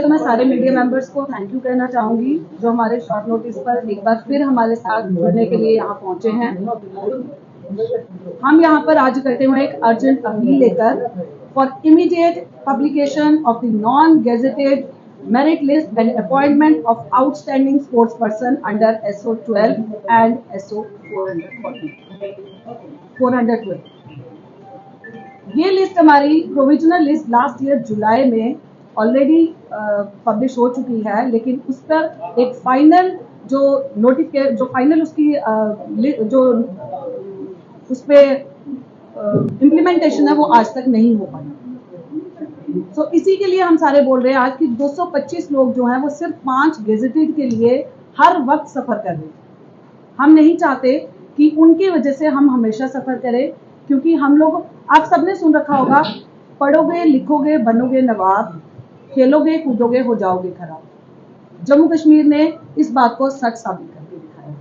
तो मैं सारे मीडिया मेंबर्स को थैंक यू कहना चाहूंगी जो हमारे शॉर्ट नोटिस पर एक बार फिर हमारे साथ जुड़ने के लिए यहाँ पहुंचे हैं। हम यहाँ पर आज करते हुए एक अर्जेंट अपील लेकर for immediate publication of the non gazetted merit list and appointment of outstanding sports person under SO 12 and SO 412। ये लिस्ट हमारी प्रोविजनल लिस्ट लास्ट ईयर जुलाई में ऑलरेडी पब्लिश हो चुकी है, लेकिन उस पर एक फाइनल जो नोटिफिकेशन जो फाइनल उसकी जो उस पर इम्प्लीमेंटेशन है वो आज तक नहीं हो पाई। तो इसी के लिए हम सारे बोल रहे हैं आज कि 225 लोग जो हैं वो सिर्फ 5 गेजेटेड के लिए हर वक्त सफर कर रहे हैं। हम नहीं चाहते कि उनकी वजह से हम हमेशा सफर करें, क्योंकि हम लोग, आप सबने सुन रखा होगा, पढ़ोगे लिखोगे बनोगे नवाब, खेलोगे कूदोगे हो जाओगे खराब। जम्मू कश्मीर ने इस बात को सच साबित करके दिखाया है।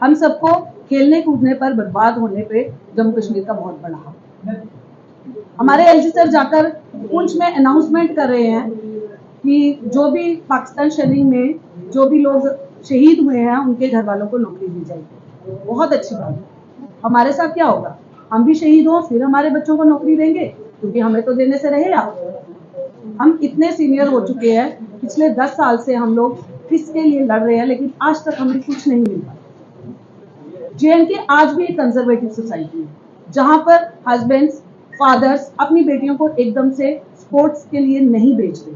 हम सबको खेलने कूदने पर, बर्बाद होने पे जम्मू कश्मीर का बहुत बड़ा हाथ है। हमारे एलजी सर जाकर पुंछ में अनाउंसमेंट कर रहे हैं कि जो भी पाकिस्तान शेलिंग में जो भी लोग शहीद हुए हैं उनके घर वालों को नौकरी दी जाएगी। बहुत अच्छी बात है। हमारे साथ क्या होगा, हम भी शहीद हों फिर हमारे बच्चों को नौकरी देंगे, क्योंकि हमें तो देने से रहे आप। हम इतने सीनियर हो चुके हैं, पिछले 10 साल से हम लोग किसके लिए लड़ रहे हैं, लेकिन आज तक हमें कुछ नहीं मिला। JNK आज भी एक कंजर्वेटिव सोसाइटी है जहां पर हस्बैंड्स फादर्स अपनी बेटियों को एकदम से स्पोर्ट्स के लिए नहीं भेजते,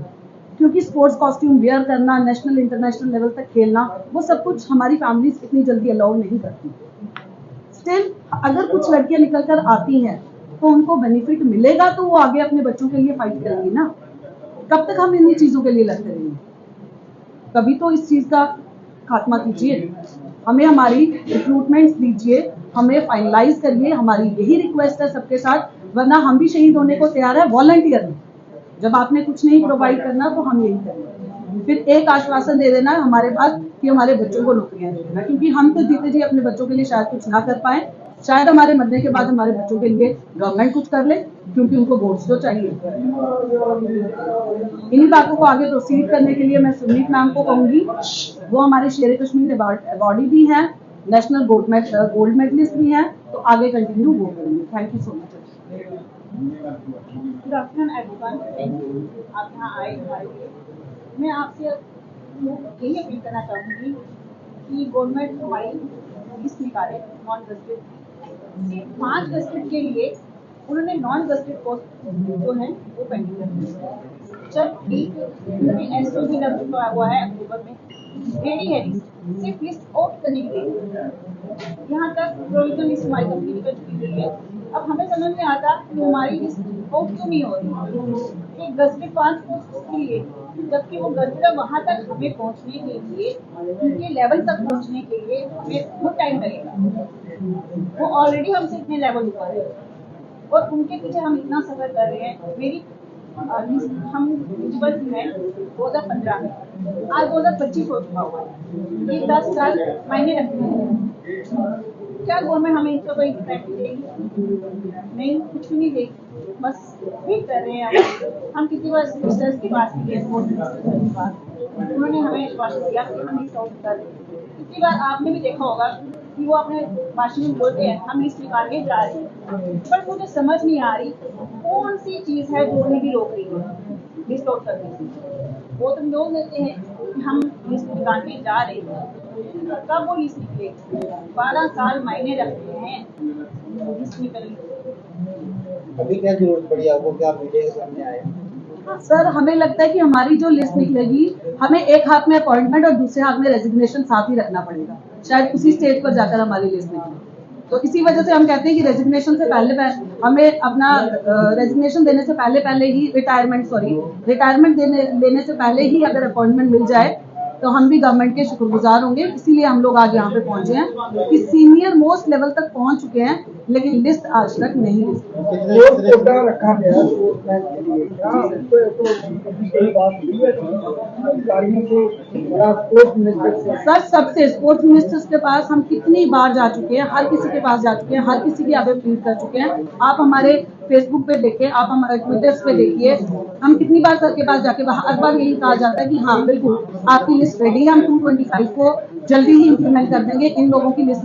क्योंकि स्पोर्ट्स कॉस्ट्यूम वेयर करना, नेशनल इंटरनेशनल लेवल तक खेलना, वो सब कुछ हमारी फैमिलीज इतनी जल्दी अलाउ नहीं करती। स्टिल अगर कुछ लड़कियां निकल कर आती हैं तो उनको बेनिफिट मिलेगा, तो वो आगे अपने बच्चों के लिए फाइट करेंगी ना। कब तक हम इन्हीं चीजों के लिए लड़ते रहेंगे? कभी तो इस चीज का खात्मा कीजिए, हमें हमारी रिक्रूटमेंट्स दीजिए, हमें फाइनलाइज करिए। हमारी यही रिक्वेस्ट है सबके साथ, वरना हम भी शहीद होने को तैयार है वॉलंटियर में। जब आपने कुछ नहीं प्रोवाइड करना तो हम यही करेंगे। फिर एक आश्वासन दे देना हमारे पास कि हमारे बच्चों को नौकरियां दे देना, क्योंकि हम तो जीते जी अपने बच्चों के लिए शायद कुछ ना कर पाए, शायद हमारे मरने के बाद हमारे बच्चों के लिए गवर्नमेंट कुछ कर ले, क्योंकि उनको वोट्स तो चाहिए। इन्हीं बातों को आगे प्रोसीड करने के लिए मैं सुनीत मैम को कहूंगी, वो हमारे शेर कश्मीर अवार्डी भी हैं, नेशनल गोल्ड मेडलिस्ट भी हैं, तो आगे कंटिन्यू वो करेंगे। Thank you so much. Good afternoon everyone, thank you आप यहाँ आए हमारे लिए। मैं आपसे यही अपील करना चाहूँगी कि गवर्नमेंट हमारी लिस्ट निकाले नॉन गजेटेड, सिर्फ 5 गजेटेड के लिए उन्होंने नॉन गजेटेड पोस्ट जो है वो पेंडिंग कर दी। जबकि SO भी लग हुआ है अक्टूबर में, रेडी है सिर्फ लिस्ट आउट करने के लिए। यहाँ तक प्रोविजनल लिस्ट हमारी कंप्लीट कर चुकी है। अब हमें समझ में आता कि हमारी लिस्ट आउट क्यों नहीं हो रही। एक गजेटेड 5 पोस्ट के लिए, जबकि वो गजेटेड वहाँ तक हमें पहुँचने के लिए, उनके लेवल तक पहुँचने के लिए हमें बहुत टाइम लगेगा। वो ऑलरेडी हमसे इतने लेवल ऊपर है और उनके पीछे हम इतना सफर कर रहे हैं। मेरी हम एलिजिबल हैं 2015 में, आज 2025 हो चुका हुआ है। ये 10 साल मायने रखते हैं। क्या गवर्नमेंट हमें इनको कोई इफेक्ट देगी? नहीं, कुछ भी नहीं देगी। बस वेट कर रहे हैं हम किसी बार मिनिस्टर्स के पास भी गए, स्पोर्ट्स मिनिस्टर के पास, उन्होंने हमें आश्वासन दिया कि हम लिस्ट आउट कर देंगे। कितनी बार आपने भी देखा होगा कि वो अपने भाषण में बोलते हैं हम लिस्ट निकाल के जा रहे हैं, पर मुझे समझ नहीं आ रही कौन सी चीज़ है जो उन्हें भी रोक रही है लिस्ट आउट करने से। वो तो लोग कहते हैं कि हम लिस्ट निकाल के जा रहे हैं, कब वो लिस्ट निकलेगी? 12 साल मायने रखते हैं लिस्ट निकलने। अभी क्या जरूरत पड़ी आपको, क्या मीडिया के सामने आए? सर हमें लगता है कि हमारी जो लिस्ट निकलेगी, हमें एक हाथ में अपॉइंटमेंट और दूसरे हाथ में रेजिग्नेशन साथ ही रखना पड़ेगा, शायद उसी स्टेज पर जाकर हमारी लिस्ट निकले। तो इसी वजह से हम कहते हैं कि रेजिग्नेशन से पहले हमें अपना रेजिग्नेशन देने से पहले ही रिटायरमेंट लेने से पहले ही अगर अपॉइंटमेंट मिल जाए तो हम भी गवर्नमेंट के शुक्रगुजार होंगे। इसीलिए हम लोग आज यहाँ पे पहुंचे हैं कि सीनियर मोस्ट लेवल तक पहुंच चुके हैं, लेकिन लिस्ट आज तक नहीं है। सर सबसे स्पोर्ट्स मिनिस्टर्स के पास हम कितनी बार जा चुके हैं, हर किसी के पास जा चुके हैं, हर किसी की अपील कर चुके हैं। आप हमारे फेसबुक पे देखें, आप हमारे ट्विटर्स पे देखिए, हम कितनी बार सर के पास जाके हर बार यही कहा जाता है कि हाँ बिल्कुल आपकी लिस्ट रेडी है, हम 225 को जल्दी ही इंप्लीमेंट कर देंगे, इन लोगों की लिस्ट